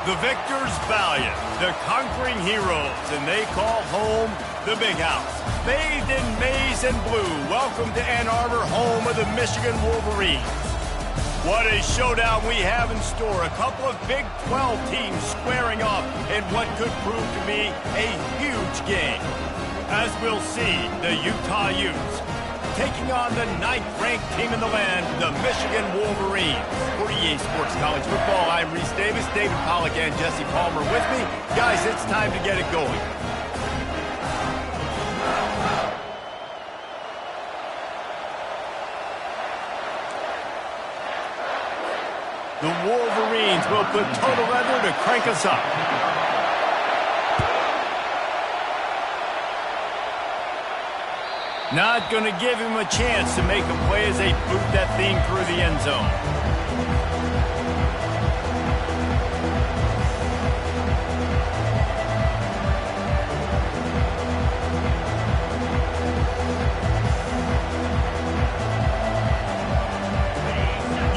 The victors valiant, the conquering heroes, and they call home the Big House. Bathed in maize and blue, welcome to Ann Arbor, home of the Michigan Wolverines. What a showdown we have in store. A couple of Big 12 teams squaring off in what could prove to be a huge game. As we'll see, the Utah Utes taking on the 9th-ranked team in the land, the Michigan Wolverines. For EA Sports College Football, I'm Reese Davis, David Pollack, and Jesse Palmer with me. Guys, it's time to get it going. The Wolverines will put total leather to crank us up. Not going to give him a chance to make a play as they boot that thing through the end zone.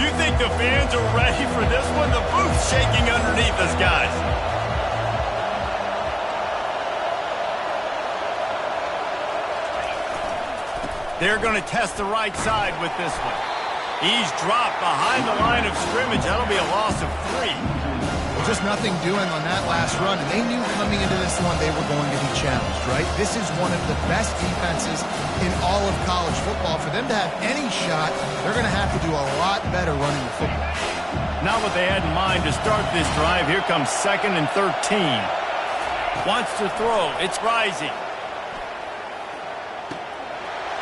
You think the fans are ready for this one? The booth's shaking underneath us, guys. They're going to test the right side with this one. He's dropped behind the line of scrimmage. That'll be a loss of 3. Well, just nothing doing on that last run, and they knew coming into this one they were going to be challenged, right? This is one of the best defenses in all of college football. For them to have any shot, they're going to have to do a lot better running the football. Not what they had in mind to start this drive. Here comes 2nd and 13. Wants to throw. It's Rising.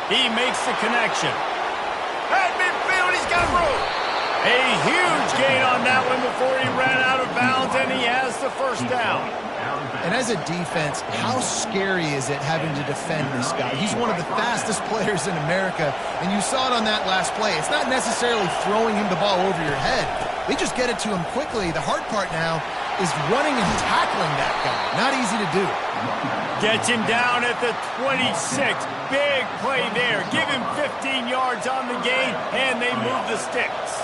He makes the connection. At midfield, he's got room. A huge gain on that one before he ran out of bounds, and he has the first down. And as a defense, how scary is it having to defend this guy? He's one of the fastest players in America, and you saw it on that last play. It's not necessarily throwing him the ball over your head. They just get it to him quickly. The hard part now is running and tackling that guy. Not easy to do. Gets him down at the 26. Big play there. Give him 15 yards on the gain, and they move the sticks.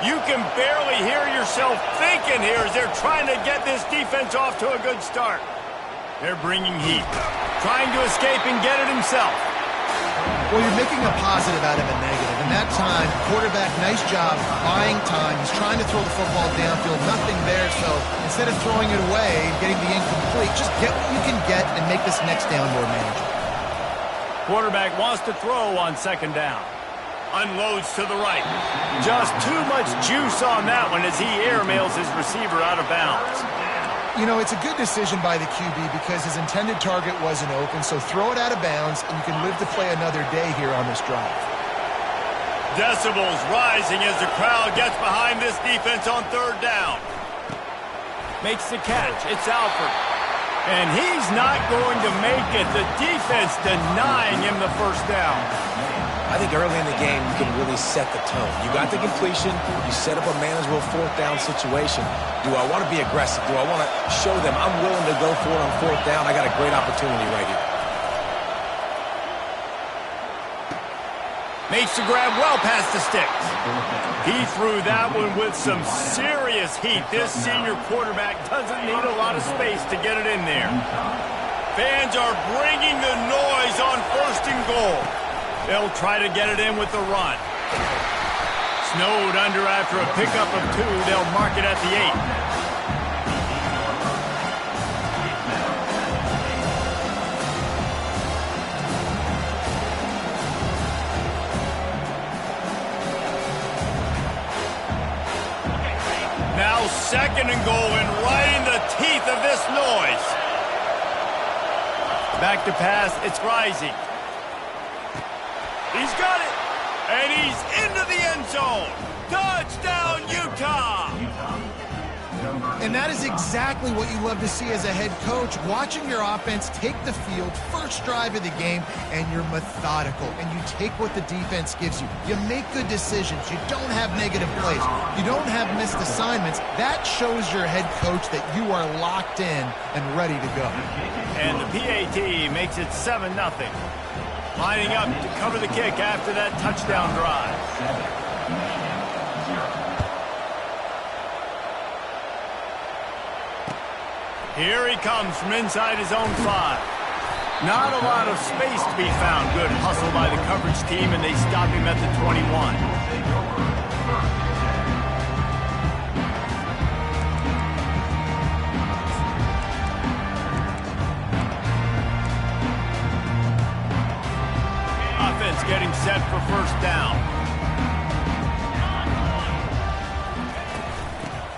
You can barely hear yourself thinking here as they're trying to get this defense off to a good start. They're bringing heat. Trying to escape and get it himself. Well, you're making a positive out of a negative. And that time, quarterback, nice job buying time. He's trying to throw the football downfield. Nothing there, so instead of throwing it away and getting the incomplete, just get what you can get and make this next down more manageable. Quarterback wants to throw on 2nd down. Unloads to the right. Just too much juice on that one as he airmails his receiver out of bounds. You know, it's a good decision by the QB because his intended target wasn't open, so throw it out of bounds, and you can live to play another day here on this drive. Decibels rising as the crowd gets behind this defense on 3rd down. Makes the catch. It's Alford. And he's not going to make it. The defense denying him the first down. I think early in the game, you can really set the tone. You got the completion. You set up a manageable 4th down situation. Do I want to be aggressive? Do I want to show them I'm willing to go for it on 4th down? I got a great opportunity right here. Makes the grab well past the sticks. He threw that one with some serious heat. This senior quarterback doesn't need a lot of space to get it in there. Fans are bringing the noise on 1st and goal. They'll try to get it in with the run. Snowed under after a pickup of 2. They'll mark it at the 8. Now 2nd and goal, and right in the teeth of this noise. Back to pass, it's Rising. He's got it, and he's into the end zone. Touchdown, Utah! And that is exactly what you love to see as a head coach, watching your offense take the field, first drive of the game, and you're methodical, and you take what the defense gives you. You make good decisions. You don't have negative plays. You don't have missed assignments. That shows your head coach that you are locked in and ready to go. And the PAT makes it 7-0. Lining up to cover the kick after that touchdown drive. Here he comes from inside his own 5. Not a lot of space to be found. Good hustle by the coverage team, and they stop him at the 21. Offense getting set for first down.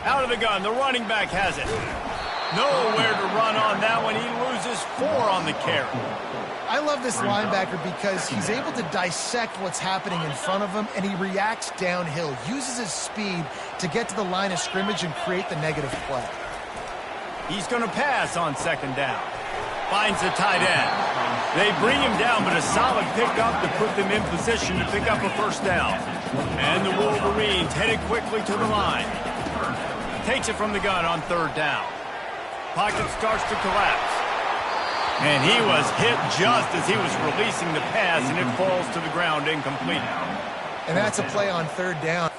Out of the gun, the running back has it. Nowhere to run on that one. He loses 4 on the carry. I love this linebacker because he's able to dissect what's happening in front of him, and he reacts downhill, uses his speed to get to the line of scrimmage and create the negative play. He's going to pass on second down. Finds the tight end. They bring him down, but a solid pickup to put them in position to pick up a first down. And the Wolverines headed quickly to the line. Takes it from the gun on third down. Pocket starts to collapse. And he was hit just as he was releasing the pass, and it falls to the ground incomplete. And that's a play on third down.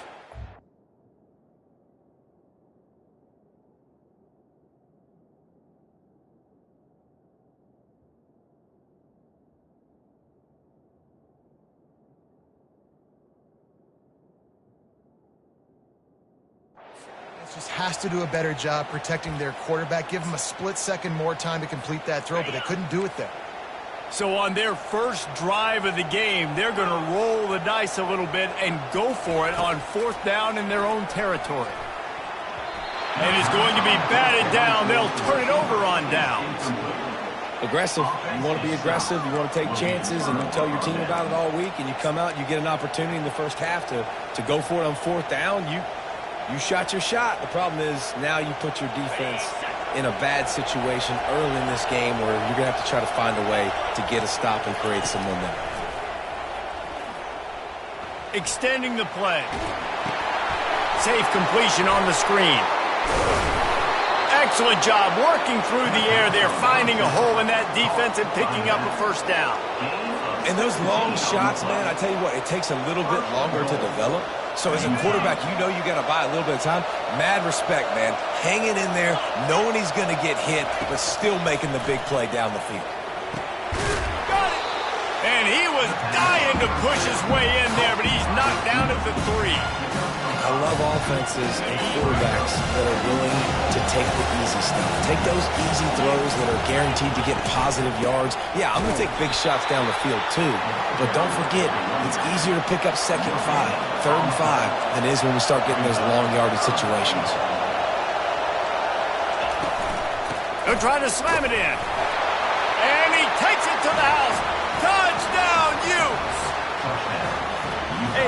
Just has to do a better job protecting their quarterback. Give him a split second more time to complete that throw, but they couldn't do it there. So on their first drive of the game, they're going to roll the dice a little bit and go for it on fourth down in their own territory. And it's going to be batted down. They'll turn it over on downs. Aggressive. You want to be aggressive. You want to take chances, and you tell your team about it all week, and you come out and you get an opportunity in the first half to go for it on fourth down. You shot your shot. The problem is now you put your defense in a bad situation early in this game where you're going to have to try to find a way to get a stop and create some momentum. Extending the play. Safe completion on the screen. Excellent job working through the air there, finding a hole in that defense and picking up a first down. And those long shots, man, I tell you what, it takes a little bit longer to develop. So as a quarterback, you know you got to buy a little bit of time. Mad respect, man. Hanging in there, knowing he's going to get hit, but still making the big play down the field. Got it! And he was dying to push his way in there, but he's knocked down at the 3. I love offenses and quarterbacks that are willing to take the easy stuff. Take those easy throws that are guaranteed to get positive yards. Yeah, I'm going to take big shots down the field too. But don't forget, it's easier to pick up second and 5, third and 5 than it is when we start getting those long yardage situations. They're trying to slam it in. And he takes it to the house. Touchdown, Utes! A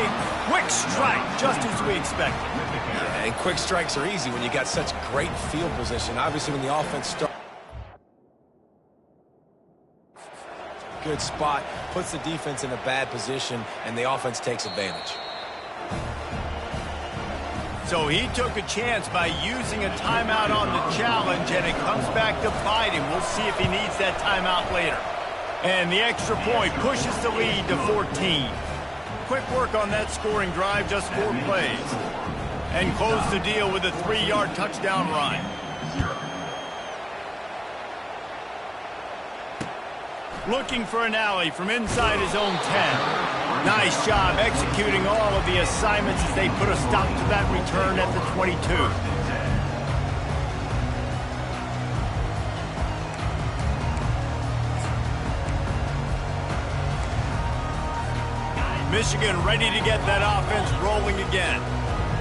quick strike, just as we expected. Yeah, and quick strikes are easy when you got such great field position. Obviously, when the offense starts, good spot, puts the defense in a bad position, and the offense takes advantage. So he took a chance by using a timeout on the challenge, and it comes back to bite him. We'll see if he needs that timeout later. And the extra point pushes the lead to 14. Quick work on that scoring drive, just 4 plays. And close the deal with a 3-yard touchdown run. Looking for an alley from inside his own 10. Nice job executing all of the assignments as they put a stop to that return at the 22. Michigan ready to get that offense rolling again.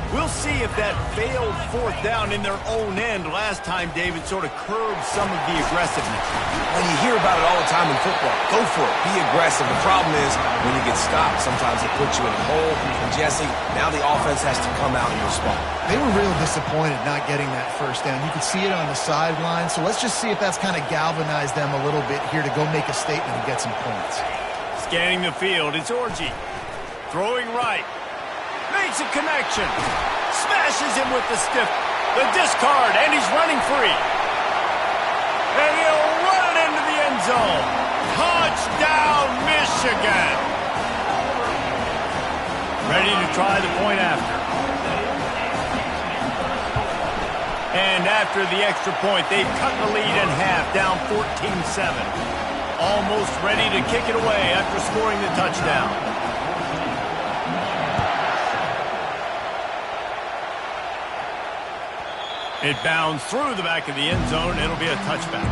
We'll see if that failed fourth down in their own end last time, David, sort of curbed some of the aggressiveness. Well, you hear about it all the time in football. Go for it. Be aggressive. The problem is when you get stopped, sometimes it puts you in a hole. And Jesse, now the offense has to come out in your spot. They were real disappointed not getting that first down. You could see it on the sideline. So let's just see if that's kind of galvanized them a little bit here to go make a statement and get some points. Scanning the field, it's Orji. Throwing right. Makes a connection. Smashes him with the discard, and he's running free. And he'll run it into the end zone. Touchdown, Michigan. Ready to try the point after. And after the extra point, they've cut the lead in half, down 14-7. Almost ready to kick it away after scoring the touchdown. It bounds through the back of the end zone. It'll be a touchback.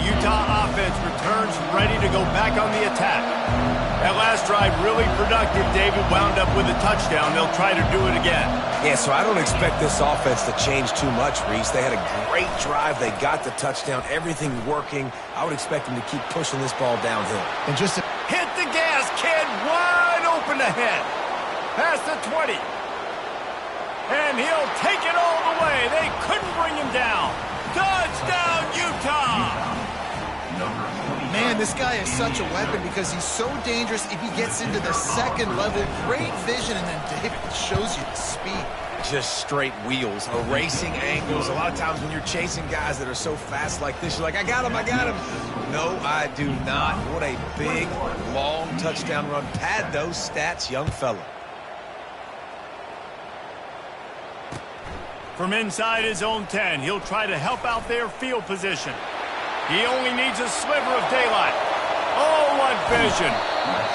Utah offense returns ready to go back on the attack. That last drive really productive. David wound up with a touchdown. They'll try to do it again. Yeah, so I don't expect this offense to change too much, Reese. They had a great drive. They got the touchdown. Everything working. I would expect them to keep pushing this ball downhill. And just hit the gas, kid. Wide open ahead. Past the 20. And he'll take it all the way. They couldn't bring him down. Touchdown, Utah! Man, this guy is such a weapon because he's so dangerous if he gets into the second level. Great vision, and then David shows you the speed. Just straight wheels, erasing angles. A lot of times when you're chasing guys that are so fast like this, you're like, I got him, I got him. No, I do not. What a big, long touchdown run. Pad those stats, young fella. From inside his own 10, he'll try to help out their field position. He only needs a sliver of daylight. Oh, what vision.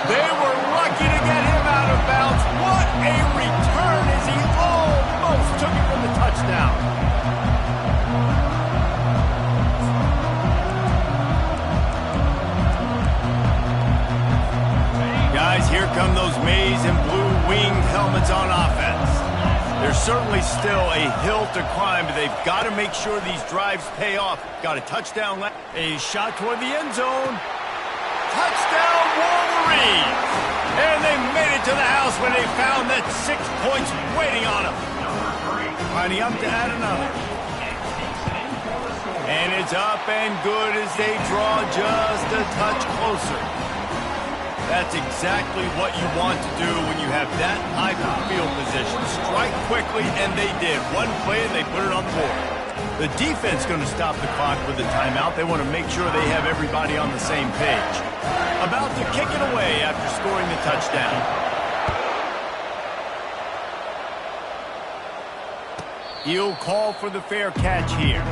They were lucky to get him out of bounds. What a return as he almost took it for the touchdown. Guys, here come those maize and blue winged helmets on offense. There's certainly still a hill to climb, but they've got to make sure these drives pay off. Got a touchdown left. A shot toward the end zone. Touchdown, Wolverines! And they made it to the house when they found that 6 points waiting on them. Lining up to add another. And it's up and good as they draw just a touch closer. That's exactly what you want to do when you have that type of field position. Strike quickly, and they did. One play, and they put it on the board. The defense going to stop the clock with the timeout. They want to make sure they have everybody on the same page. About to kick it away after scoring the touchdown. He'll call for the fair catch here.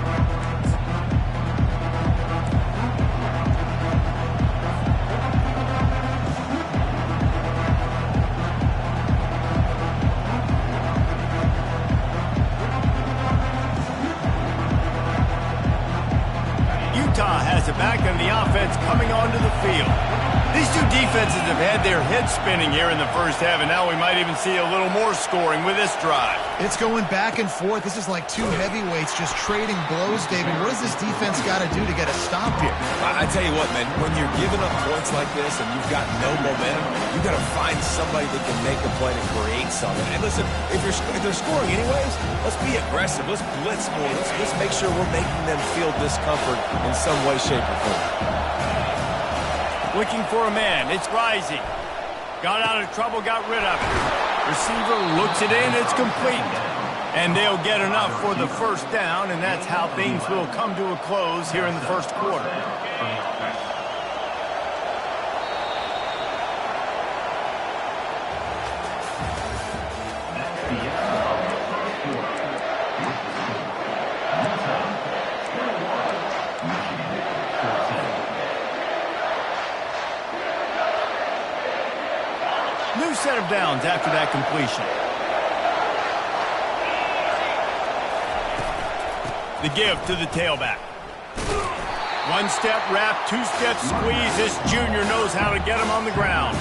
Has it back on the offense coming onto the field. These two defenses have had their heads spinning here in the first half, and now we might even see a little more scoring with this drive. It's going back and forth. This is like two heavyweights just trading blows, David. What does this defense got to do to get a stop here? I tell you what, man, when you're giving up points like this and you've got no momentum, you got to find somebody that can make a play to create something. And listen, if they're scoring anyways, let's be aggressive. Let's blitz more. Let's make sure we're making them feel discomfort in some way, shape, or form. Looking for a man. It's Rising. Got out of trouble, got rid of it. Receiver looks it in. It's complete. And they'll get enough for the first down, and that's how things will come to a close here in the first quarter. New set of downs after that completion. The give to the tailback. One-step wrap, two-step squeeze. This junior knows how to get him on the ground.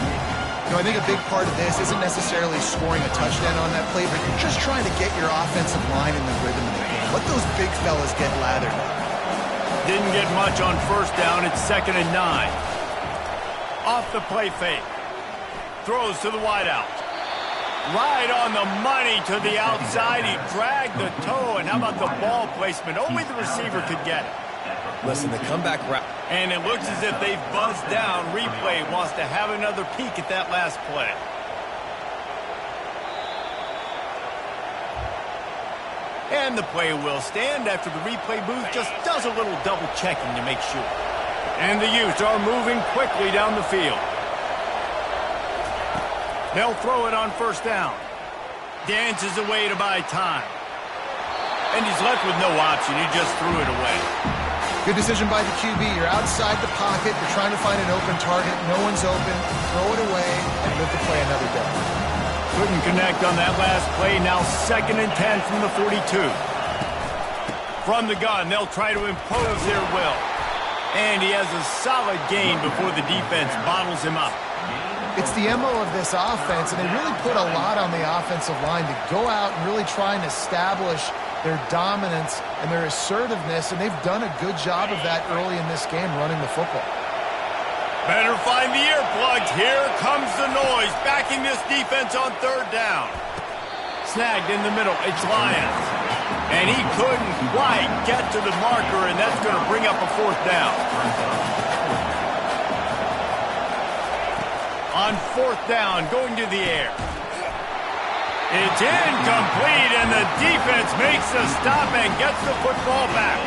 You know, I think a big part of this isn't necessarily scoring a touchdown on that play, but you're just trying to get your offensive line in the rhythm of the game. Let those big fellas get lathered. Didn't get much on first down. It's 2nd and 9. Off the play fake. Throws to the wideout. Right on the money to the outside. He dragged the toe, and how about the ball placement? Only the receiver could get it. Listen, the comeback route. And it looks as if they've buzzed down. Replay wants to have another peek at that last play. And the play will stand after the replay booth just does a little double checking to make sure. And the Utes are moving quickly down the field. They'll throw it on first down. Dances away to buy time. And he's left with no option. He just threw it away. Good decision by the QB. You're outside the pocket. You're trying to find an open target. No one's open. Throw it away and live to play another day. Couldn't connect on that last play. Now 2nd and 10 from the 42. From the gun, they'll try to impose their will. And he has a solid gain before the defense bottles him up. It's the MO of this offense, and they really put a lot on the offensive line to go out and really try and establish their dominance and their assertiveness, and they've done a good job of that early in this game running the football. Better find the earplugs. Here comes the noise, backing this defense on 3rd down. Snagged in the middle. It's Lyons. And he couldn't quite get to the marker, and that's going to bring up a 4th down. On 4th down, going to the air. It's incomplete, and the defense makes the stop and gets the football back.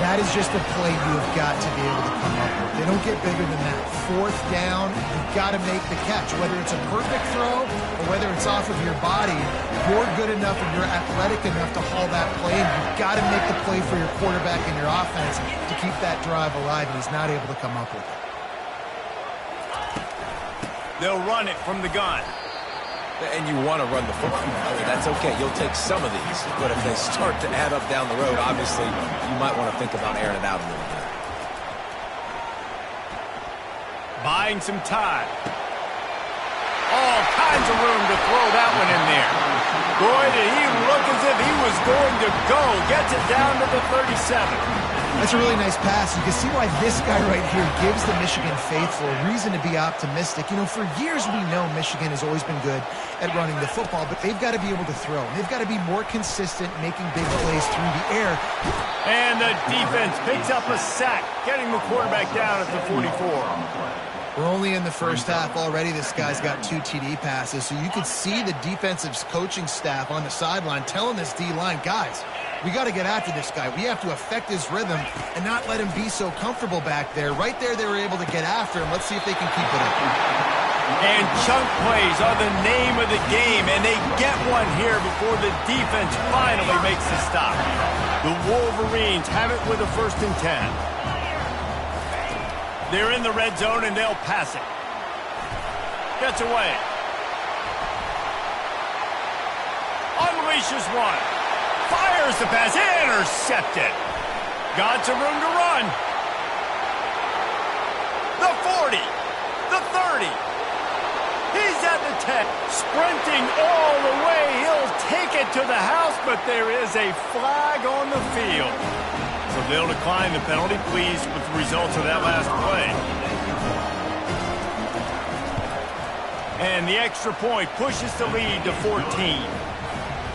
That is just a play you have got to be able to come up with. They don't get bigger than that. 4th down, you've got to make the catch. Whether it's a perfect throw or whether it's off of your body, you're good enough and you're athletic enough to haul that play, and you've got to make the play for your quarterback and your offense to keep that drive alive, and he's not able to come up with it. They'll run it from the gun. And you want to run the football. That's okay. You'll take some of these. But if they start to add up down the road, obviously, you might want to think about airing it out a little bit. Buying some time. All kinds of room to throw that one in there. Boy, did he look as if he was going to go. Gets it down to the 37. That's a really nice pass. You can see why this guy right here gives the Michigan faithful a reason to be optimistic. You know, for years we know Michigan has always been good at running the football, but they've got to be able to throw. They've got to be more consistent making big plays through the air. And the defense picks up a sack, getting the quarterback down at the 44. We're only in the first half already. This guy's got 2 TD passes, so you could see the defensive coaching staff on the sideline telling this D-line, guys, we got to get after this guy. We have to affect his rhythm and not let him be so comfortable back there. Right there, they were able to get after him. Let's see if they can keep it up. And chunk plays are the name of the game, and they get one here before the defense finally makes the stop. The Wolverines have it with a 1st and 10. They're in the red zone, and they'll pass it. Gets away. Unleashes one. Fires the pass. Intercepted. Got some room to run. The 40. The 30. He's at the 10. Sprinting all the way. He'll take it to the house, but there is a flag on the field. So they'll decline the penalty, pleased with the results of that last play. And the extra point pushes the lead to 14.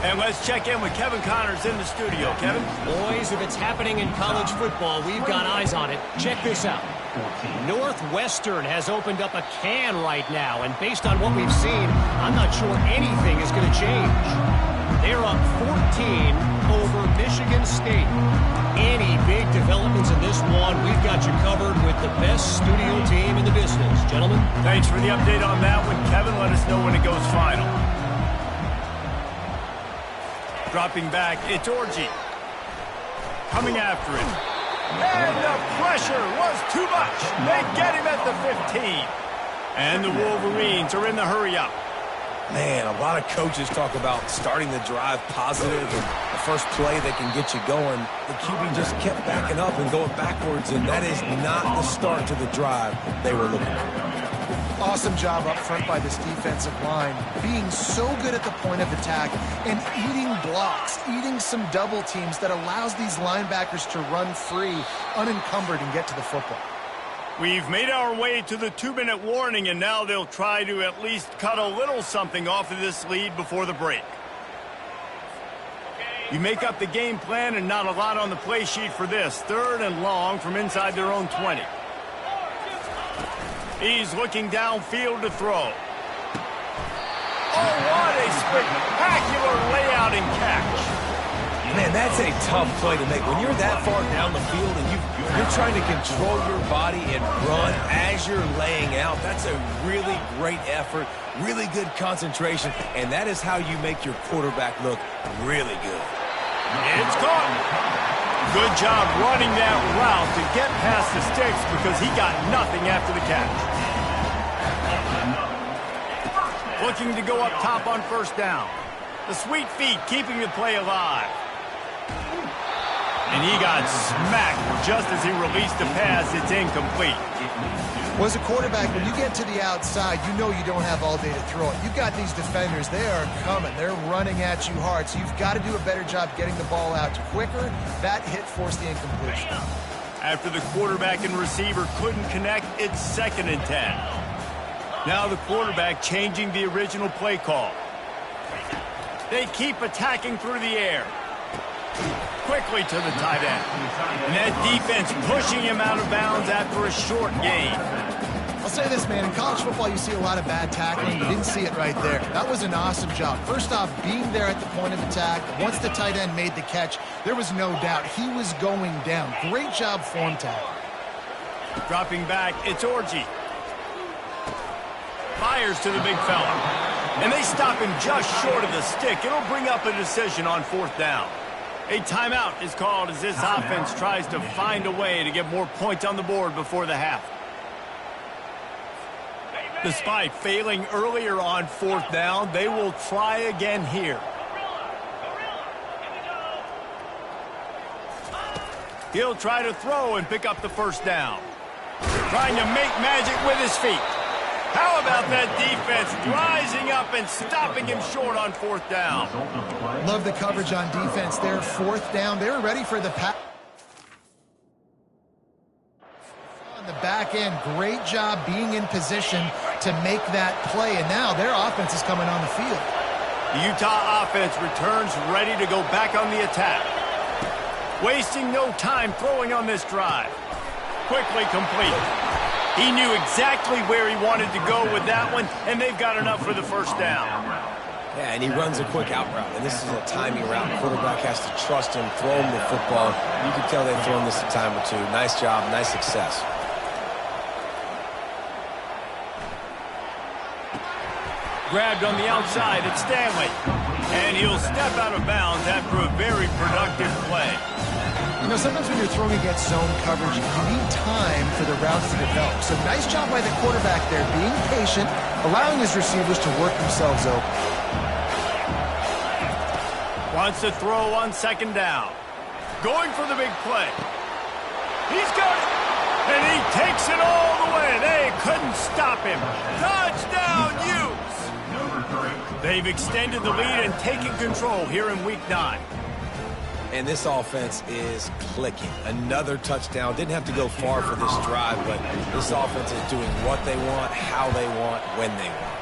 And let's check in with Kevin Connors in the studio. Kevin? Boys, if it's happening in college football, we've got eyes on it. Check this out. Northwestern has opened up a can right now, and based on what we've seen, I'm not sure anything is going to change. They're up 14 over Michigan State. Any big developments in this one, we've got you covered with the best studio team in the business. Gentlemen? Thanks for the update on that one, Kevin. Let us know when it goes final. Dropping back, it's Orji. Coming after it. And the pressure was too much. They get him at the 15. And the Wolverines are in the hurry-up. Man, a lot of coaches talk about starting the drive positive and the first play that can get you going. The QB just kept backing up and going backwards, and that is not the start to the drive they were looking for. Awesome job up front by this defensive line, being so good at the point of attack and eating blocks, eating some double teams that allows these linebackers to run free, unencumbered, and get to the football. We've made our way to the 2-minute warning, and now they'll try to at least cut a little something off of this lead before the break. You make up the game plan and not a lot on the play sheet for this. 3rd and long from inside their own 20. He's looking downfield to throw. Oh, what a spectacular layout and catch. Man, that's a tough play to make. When you're that far down the field and you've You're trying to control your body and run as you're laying out. That's a really great effort, really good concentration, and that is how you make your quarterback look really good. It's caught. Good job running that route to get past the sticks because he got nothing after the catch. Looking to go up top on first down. The sweet feet keeping the play alive. And he got smacked just as he released the pass. It's incomplete. Well, as a quarterback, when you get to the outside, you know you don't have all day to throw it. You've got these defenders. They are coming. They're running at you hard. So you've got to do a better job getting the ball out quicker. That hit forced the incompletion. After the quarterback and receiver couldn't connect, it's 2nd and 10. Now the quarterback changing the original play call. They keep attacking through the air. Quickly to the tight end. And that defense pushing him out of bounds after a short gain. I'll say this, man. In college football, you see a lot of bad tackling. You didn't see it right there. That was an awesome job. First off, being there at the point of attack. Once the tight end made the catch, there was no doubt he was going down. Great job form tackle. Dropping back, it's Orji. Fires to the big fella. And they stop him just short of the stick. It'll bring up a decision on 4th down. A timeout is called as this offense tries to find a way to get more points on the board before the half. Despite failing earlier on 4th down, they will try again here. He'll try to throw and pick up the first down. Trying to make magic with his feet. How about that defense rising up and stopping him short on 4th down? Love the coverage on defense there. 4th down. They were ready for the pass. On the back end, great job being in position to make that play. And now their offense is coming on the field. The Utah offense returns ready to go back on the attack. Wasting no time throwing on this drive. Quickly complete. He knew exactly where he wanted to go with that one, and they've got enough for the first down. Yeah, and he runs a quick out route, and this is a timing route. The quarterback has to trust him, throw him the football. You can tell they've thrown this a time or two. Nice job, nice success. Grabbed on the outside, it's Stanley. And he'll step out of bounds after a very productive play. You know, sometimes when you're throwing against zone coverage, you need time for the routes to develop. So nice job by the quarterback there, being patient, allowing his receivers to work themselves open. Wants to throw on 2nd down. Going for the big play. He's got it. And he takes it all the way. They couldn't stop him. Touchdown, Utes. They've extended the lead and taken control here in Week 9. And this offense is clicking. Another touchdown. Didn't have to go far for this drive, but this offense is doing what they want, how they want, when they want.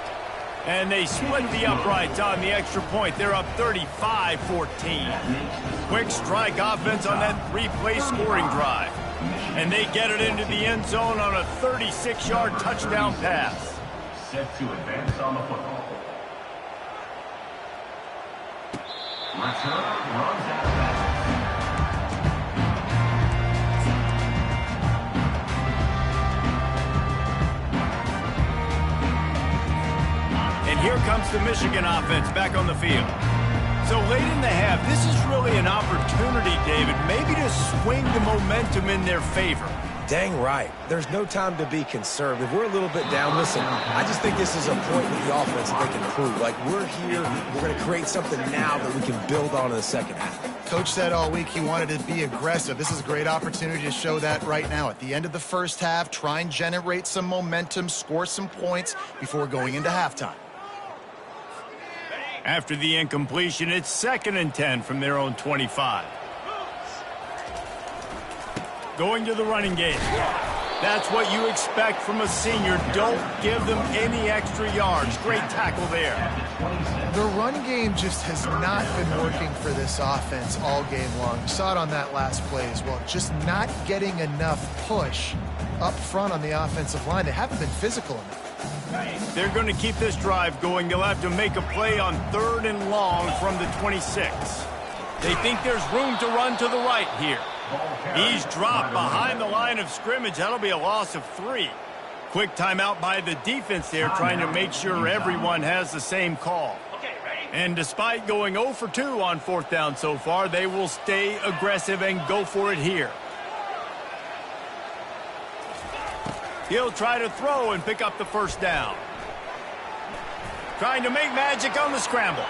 And they split the uprights on the extra point. They're up 35-14. Quick strike offense on that 3-play scoring drive. And they get it into the end zone on a 36-yard touchdown pass. Set to advance on the football. Return runs out of bounds. And here comes the Michigan offense back on the field. So late in the half, this is really an opportunity, David, maybe to swing the momentum in their favor. Dang right. There's no time to be conservative. We're a little bit down. Listen, I just think this is a point with the offense that they can prove. Like, we're here, we're going to create something now that we can build on in the second half. Coach said all week he wanted to be aggressive. This is a great opportunity to show that right now. At the end of the first half, try and generate some momentum, score some points before going into halftime. After the incompletion, it's 2nd and 10 from their own 25. Going to the running game. That's what you expect from a senior. Don't give them any extra yards. Great tackle there. The run game just has not been working for this offense all game long. You saw it on that last play as well. Just not getting enough push up front on the offensive line. They haven't been physical enough. They're going to keep this drive going. They'll have to make a play on 3rd and long from the 26. They think there's room to run to the right here. He's dropped behind the line of scrimmage. That'll be a loss of 3. Quick timeout by the defense there, trying to make sure everyone has the same call. And despite going 0 for 2 on 4th down so far, they will stay aggressive and go for it here. He'll try to throw and pick up the 1st down. Trying to make magic on the scramble.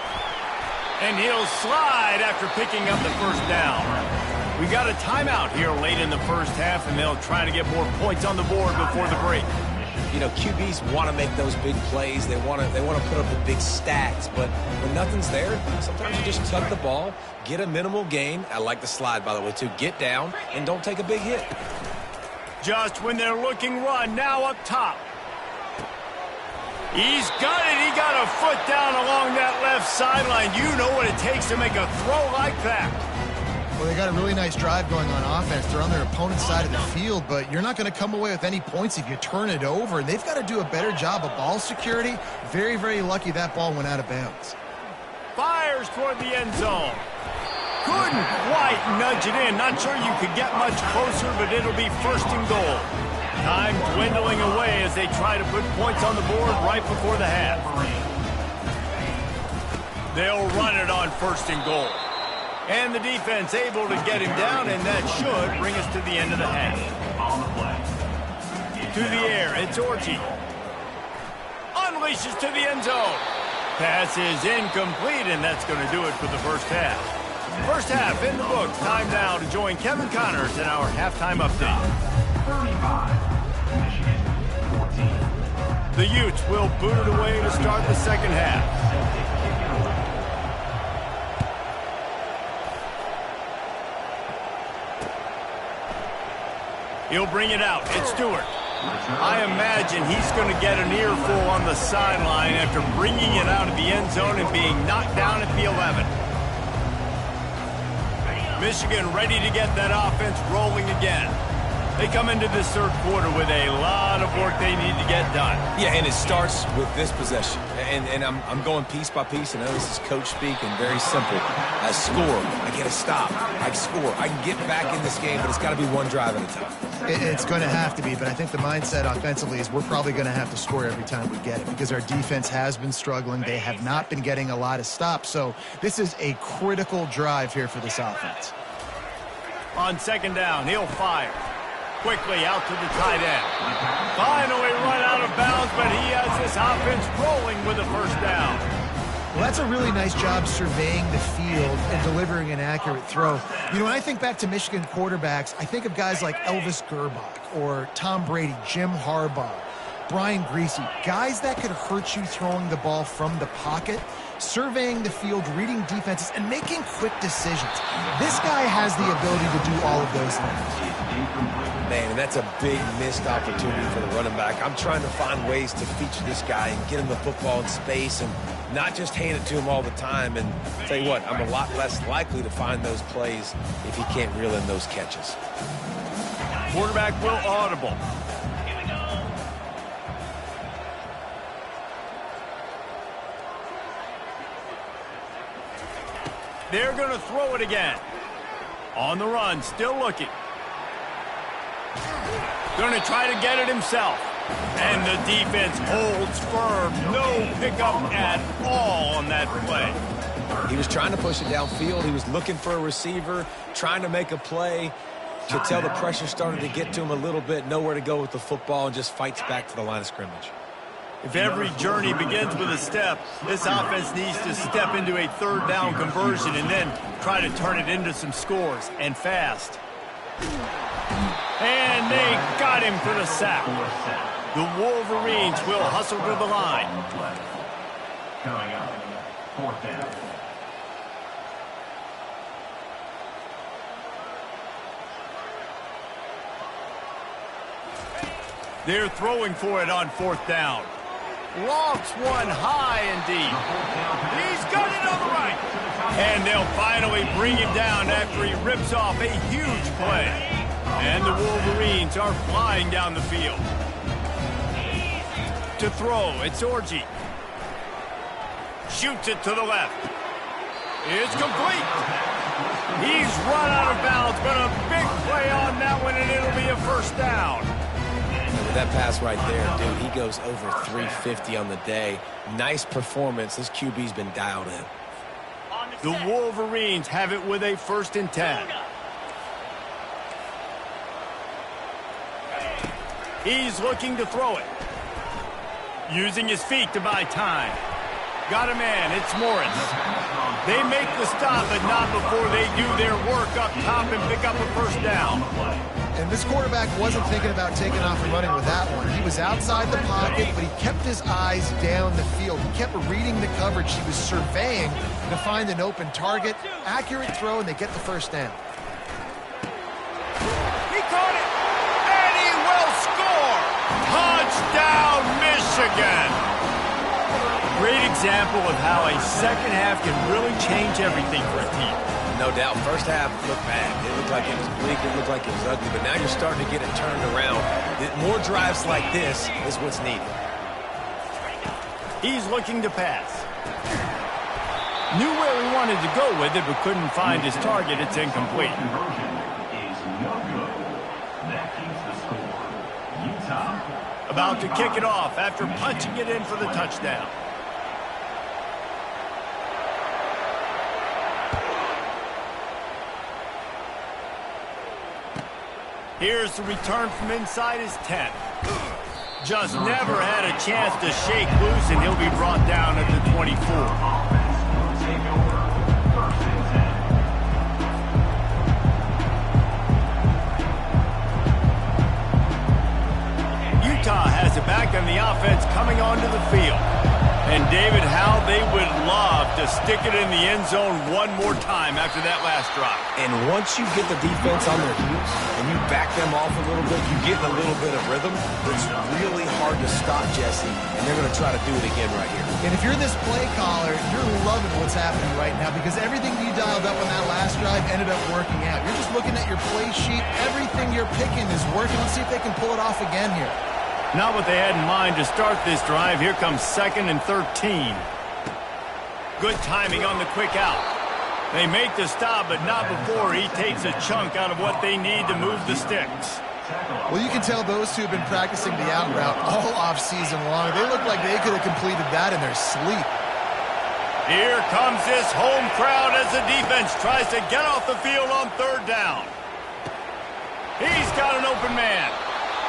And he'll slide after picking up the 1st down. We got a timeout here late in the 1st half, and they'll try to get more points on the board before the break. You know, QBs want to make those big plays. They want to put up the big stats, but when nothing's there, sometimes you just tuck the ball, get a minimal gain. I like the slide, by the way, too. Get down and don't take a big hit. Just when they're looking run, now up top. He's got it. He got a foot down along that left sideline. You know what it takes to make a throw like that. Well, they got a really nice drive going on offense. They're on their opponent's side of the field, but you're not going to come away with any points if you turn it over. And they've got to do a better job of ball security. Very, very lucky that ball went out of bounds. Fires toward the end zone. Couldn't quite nudge it in. Not sure you could get much closer, but it'll be 1st and goal. Time dwindling away as they try to put points on the board right before the half. They'll run it on 1st and goal. And the defense able to get him down, and that should bring us to the end of the half. To the air, it's Orji. Unleashes to the end zone. Pass is incomplete, and that's going to do it for the 1st half. 1st half in the books. Time now to join Kevin Connors in our halftime update. 35, Michigan 14. The Utes will boot it away to start the 2nd half. He'll bring it out. It's Stewart. I imagine he's going to get an earful on the sideline after bringing it out of the end zone and being knocked down at the 11. Michigan ready to get that offense rolling again. They come into this 3rd quarter with a lot of work they need to get done. Yeah, and it starts with this possession. And I'm going piece by piece. I know this is coach speak and very simple. I score. I get a stop. I score. I can get back in this game, but it's got to be one drive at a time. It's going to have to be, but I think the mindset offensively is we're probably going to have to score every time we get it because our defense has been struggling. They have not been getting a lot of stops, so this is a critical drive here for this offense. On 2nd down, he'll fire. Quickly out to the tight end. Finally run out of bounds, but he has this offense rolling with a 1st down. Well, that's a really nice job surveying the field and delivering an accurate throw. You know, when I think back to Michigan quarterbacks, I think of guys like Elvis Gerbach or Tom Brady, Jim Harbaugh, Brian Griese, guys that could hurt you throwing the ball from the pocket, surveying the field, reading defenses, and making quick decisions. This guy has the ability to do all of those things. Man, and that's a big missed opportunity for the running back. I'm trying to find ways to feature this guy and get him the football in space and not just hand it to him all the time. And tell you what, I'm a lot less likely to find those plays if he can't reel in those catches. Quarterback will audible. They're going to throw it again. On the run, still looking. Going to try to get it himself. And the defense holds firm. No pickup at all on that play. He was trying to push it downfield. He was looking for a receiver, trying to make a play. Could tell the pressure started to get to him a little bit. Nowhere to go with the football and just fights back to the line of scrimmage. If every journey begins with a step, this offense needs to step into a 3rd down conversion and then try to turn it into some scores, and fast. And they got him for the sack. The Wolverines will hustle to the line. Coming up, 4th down. They're throwing for it on 4th down. Lofts one high and deep. He's got it on the right. And they'll finally bring him down after he rips off a huge play. And the Wolverines are flying down the field. To throw, it's Orji. Shoots it to the left. It's complete. He's run out of bounds, but a big play on that one, and it'll be a first down. And with that pass right there, dude, he goes over 350 on the day. Nice performance. This QB's been dialed in. The Wolverines have it with a 1st and 10. He's looking to throw it. Using his feet to buy time. Got a man. It's Morris. They make the stop, but not before they do their work up top and pick up a first down. And this quarterback wasn't thinking about taking off and running with that one. He was outside the pocket, but he kept his eyes down the field. He kept reading the coverage. He was surveying to find an open target. Accurate throw, and they get the first down. He caught it, and he will score. Touchdown, Michigan. Great example of how a second half can really change everything for a team. No doubt. First half looked bad. It looked like it was bleak. It looked like it was ugly. But now you're starting to get it turned around. More drives like this is what's needed. He's looking to pass. Knew where he wanted to go with it, but couldn't find his target. It's incomplete. About to kick it off after punching it in for the touchdown. Here's the return from inside his 10. Just never had a chance to shake loose, and he'll be brought down at the 24. Utah has it back on the offense coming onto the field. And David, how they would love to stick it in the end zone one more time after that last drive. And once you get the defense on their heels and you back them off a little bit, you get a little bit of rhythm. It's really hard to stop Jesse, and they're going to try to do it again right here. And if you're this play caller, you're loving what's happening right now because everything you dialed up on that last drive ended up working out. You're just looking at your play sheet. Everything you're picking is working. Let's see if they can pull it off again here. Not what they had in mind to start this drive. Here comes 2nd and 13. Good timing on the quick out. They make the stop, but not before he takes a chunk out of what they need to move the sticks. Well, you can tell those two have been practicing the out route all off-season long. They look like they could have completed that in their sleep. Here comes this home crowd as the defense tries to get off the field on 3rd down. He's got an open man.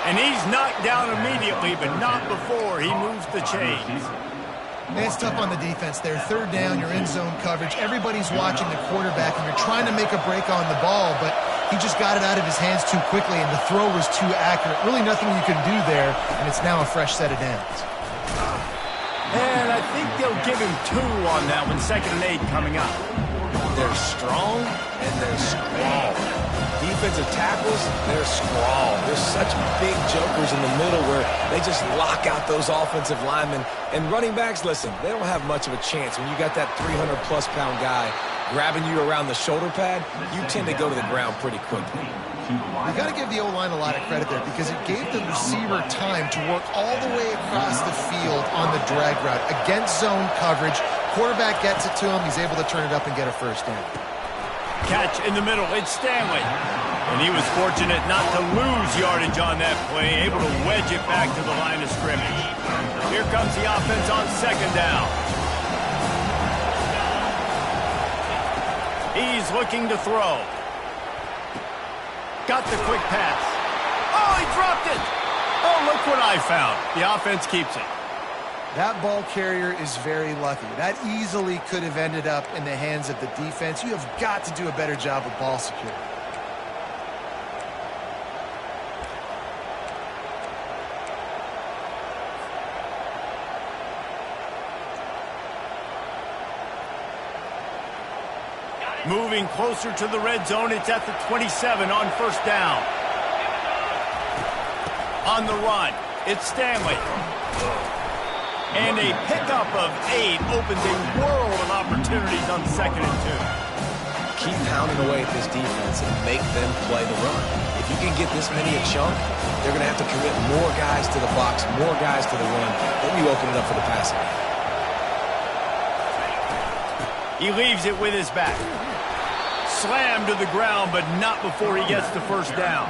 And he's knocked down immediately, but not before he moves the chains. It's tough on the defense there. 3rd down, you're in zone coverage. Everybody's watching the quarterback, and you're trying to make a break on the ball, but he just got it out of his hands too quickly, and the throw was too accurate. Really nothing you can do there, and it's now a fresh set of downs. And I think they'll give him 2 on that one. 2nd and 8 coming up. They're strong, and they're scrawl. Defensive tackles, they're scrawl. There's such big jokers in the middle where they just lock out those offensive linemen. And running backs, listen, they don't have much of a chance. When you got that 300-plus pound guy grabbing you around the shoulder pad, you tend to go to the ground pretty quickly. You got to give the O-line a lot of credit there because it gave the receiver time to work all the way across the field on the drag route against zone coverage. Quarterback gets it to him. He's able to turn it up and get a first down. Catch in the middle. It's Stanley. And he was fortunate not to lose yardage on that play, able to wedge it back to the line of scrimmage. Here comes the offense on 2nd down. He's looking to throw. Got the quick pass. Oh, he dropped it. Oh, look what I found. The offense keeps it. That ball carrier is very lucky. That easily could have ended up in the hands of the defense. You have got to do a better job of ball security. Moving closer to the red zone, it's at the 27 on 1st down. On the run, it's Stanley. And a pickup of 8 opens a world of opportunities on 2nd and 2. Keep pounding away at this defense and make them play the run. If you can get this many a chunk, they're going to have to commit more guys to the box, more guys to the run. Then you open it up for the passing game. He leaves it with his back. slammed to the ground, but not before he gets the first down.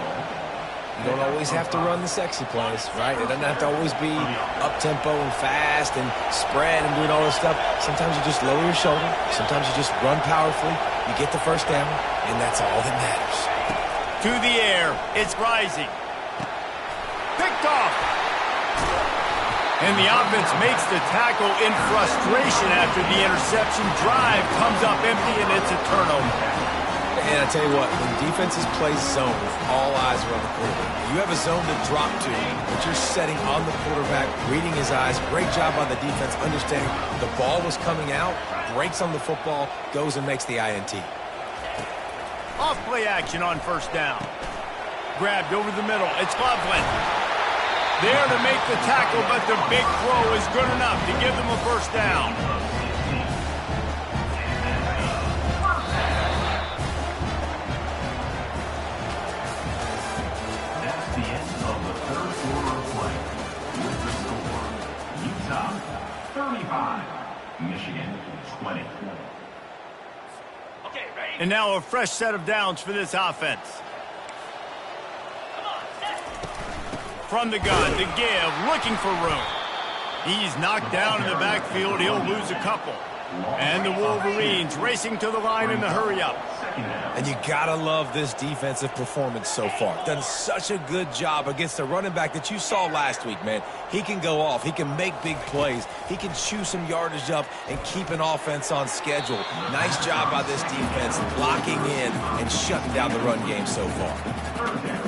You don't always have to run the sexy plays, right? It doesn't have to always be up-tempo and fast and spread and doing all this stuff. Sometimes you just lower your shoulder. Sometimes you just run powerfully. You get the first down, and that's all that matters. To the air. It's rising. Picked off. And the offense makes the tackle in frustration after the interception. Drive comes up empty, and it's a turnover. And I tell you what, when defenses play zone, all eyes are on the quarterback. You have a zone to drop to, but you're setting on the quarterback, reading his eyes. Great job by the defense, understanding the ball was coming out, breaks on the football, goes and makes the INT. Off play action on first down. Grabbed over the middle. It's Loveland. There to make the tackle, but the big throw is good enough to give them a first down. That's the end of the third quarter of play. With the score, Utah 35, Michigan 20. And now a fresh set of downs for this offense. From the gun to give, looking for room. He's knocked down in the backfield. He'll lose a couple. And the Wolverines racing to the line in the hurry-up. And you gotta love this defensive performance so far. Done such a good job against the running back that you saw last week, man. He can go off. He can make big plays. He can chew some yardage up and keep an offense on schedule. Nice job by this defense locking in and shutting down the run game so far.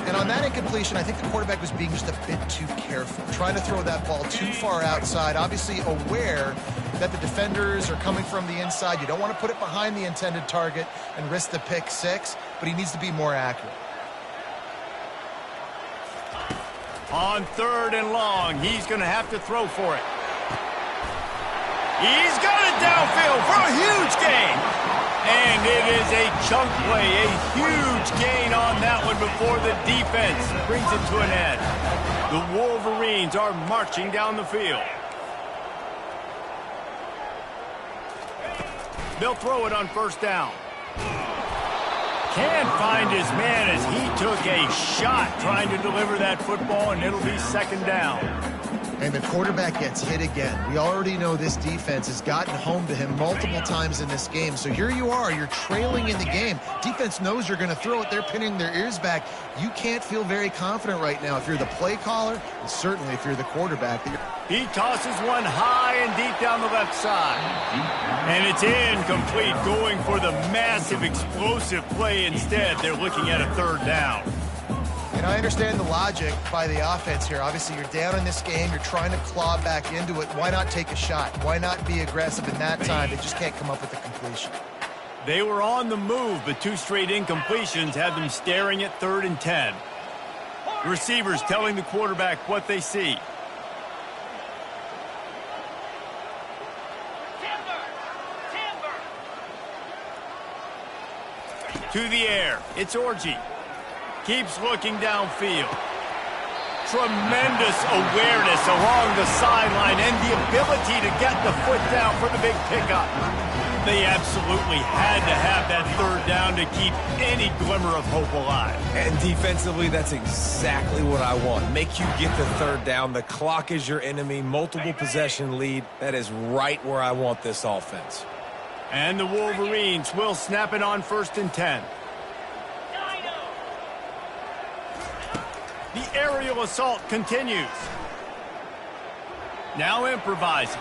And on that incompletion, I think the quarterback was being just a bit too careful, trying to throw that ball too far outside, obviously aware that the defenders are coming from the inside. You don't want to put it behind the intended target and risk the pick six, but he needs to be more accurate. On third and long, he's going to have to throw for it. He's got it downfield for a huge gain. And it is a chunk play, a huge gain on that one before the defense brings it to an end. The Wolverines are marching down the field. They'll throw it on first down. Can't find his man as he took a shot trying to deliver that football, and it'll be second down. And the quarterback gets hit again. We already know this defense has gotten home to him multiple times in this game. So here you are, you're trailing in the game. Defense knows you're going to throw it. They're pinning their ears back. You can't feel very confident right now if you're the play caller, and certainly if you're the quarterback. He tosses one high and deep down the left side. And it's incomplete, going for the massive explosive play instead. They're looking at a third down. And I understand the logic by the offense here. Obviously, you're down in this game. You're trying to claw back into it. Why not take a shot? Why not be aggressive in that time? They just can't come up with the completion. They were on the move, but two straight incompletions had them staring at 3rd and 10. Receivers telling the quarterback what they see. To the air. It's Orji. Keeps looking downfield. Tremendous awareness along the sideline and the ability to get the foot down for the big pickup. They absolutely had to have that third down to keep any glimmer of hope alive. And defensively, that's exactly what I want. Make you get the third down. The clock is your enemy. Multiple possession lead. That is right where I want this offense. And the Wolverines will snap it on 1st and 10. The aerial assault continues. Now improvising.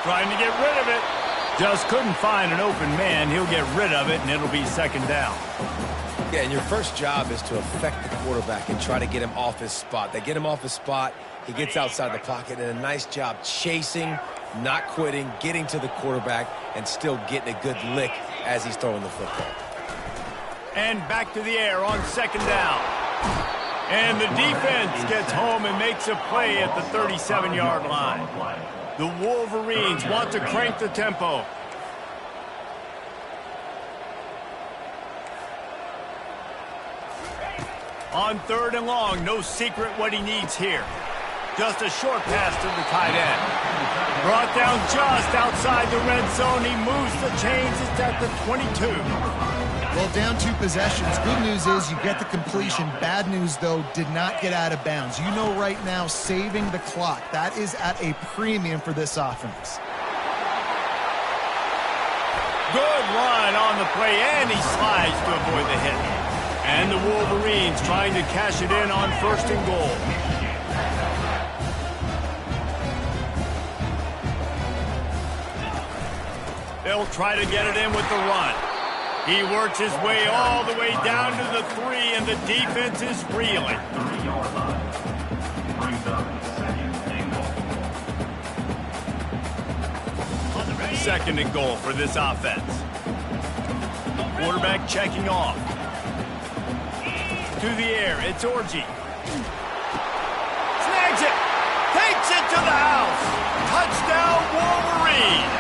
Trying to get rid of it. Just couldn't find an open man. He'll get rid of it, and it'll be second down. Yeah, and your first job is to affect the quarterback and try to get him off his spot. They get him off his spot. He gets outside the pocket, and a nice job chasing, not quitting, getting to the quarterback, and still getting a good lick as he's throwing the football. And back to the air on second down. And the defense gets home and makes a play at the 37-yard line. The Wolverines want to crank the tempo. On 3rd and long, no secret what he needs here. Just a short pass to the tight end. Brought down just outside the red zone. He moves the chains. It's at the 22. Well, down 2 possessions. Good news is you get the completion. Bad news, though, did not get out of bounds. You know right now, saving the clock. That is at a premium for this offense. Good run on the play, and he slides to avoid the hit. And the Wolverines trying to cash it in on 1st and goal. They'll try to get it in with the run. He works his way all the way down to the 3, and the defense is reeling. 3-yard line. Brings up 2nd and goal. 2nd and goal for this offense. Quarterback checking off. To the air, it's Orji. Snags it. Takes it to the house. Touchdown, Wolverines.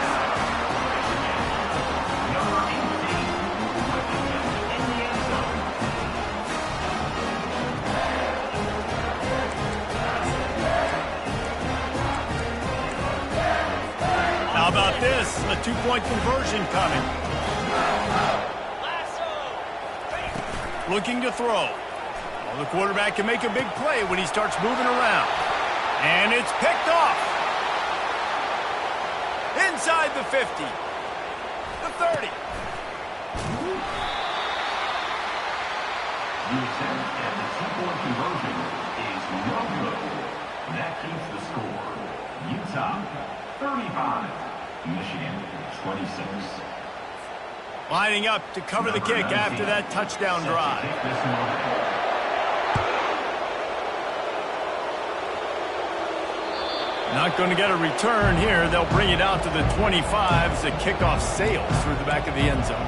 How about this? A 2-point conversion coming. Looking to throw. Well, the quarterback can make a big play when he starts moving around. And it's picked off. Inside the 50. The 30. The attempt at the 2-point conversion is no good. That keeps the score. Utah 35. Michigan 26. Lining up to cover the kick after that touchdown drive. Not going to get a return here. They'll bring it out to the 25 as the kickoff sails through the back of the end zone.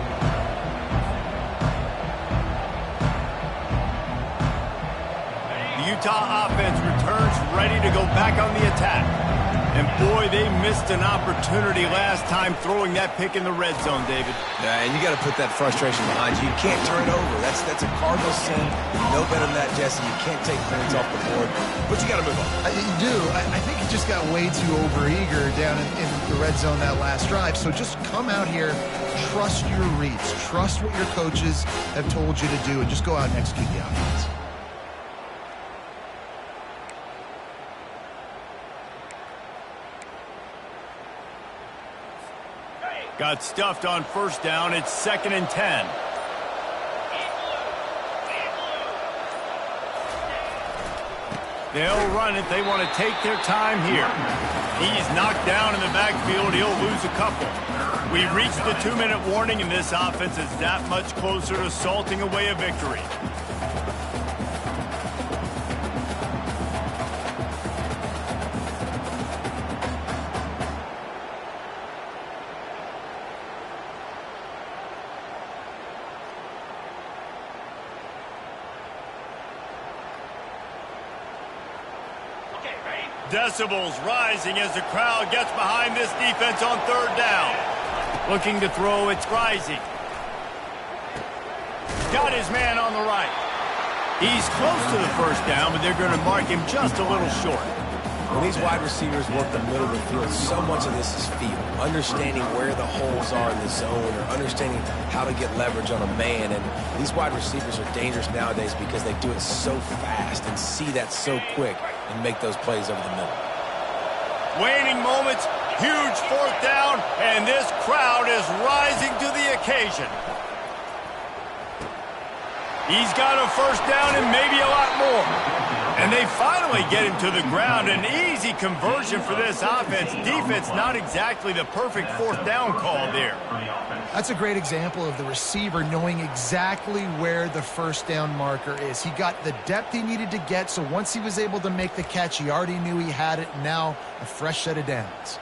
The Utah offense returns ready to go back on the attack. And boy, they missed an opportunity last time throwing that pick in the red zone, David. Yeah, and you got to put that frustration behind you. You can't turn it over. That's a cardinal sin. You know better than that, Jesse. You can't take points off the board, but you got to move on. You do. I think he just got way too overeager down in the red zone that last drive. So just come out here, trust your reads, trust what your coaches have told you to do, and just go out and execute the offense. Got stuffed on 1st down. It's 2nd and 10. They'll run it. They want to take their time here. He's knocked down in the backfield. He'll lose a couple. We've reached the 2-minute warning, and this offense is that much closer to salting away a victory. Decibels rising as the crowd gets behind this defense on 3rd down. Looking to throw, it's rising. Got his man on the right. He's close to the 1st down, but they're going to mark him just a little short. When these wide receivers work the middle of the field, so much of this is feel. Understanding where the holes are in the zone or understanding how to get leverage on a man. And these wide receivers are dangerous nowadays because they do it so fast and see that so quick and make those plays over the middle. Waning moments, huge 4th down, and this crowd is rising to the occasion. He's got a 1st down and maybe a lot more. And they finally get him to the ground. An easy conversion for this offense. Defense not exactly the perfect 4th down call there. That's a great example of the receiver knowing exactly where the 1st down marker is. He got the depth he needed to get, so once he was able to make the catch, he already knew he had it. Now a fresh set of downs.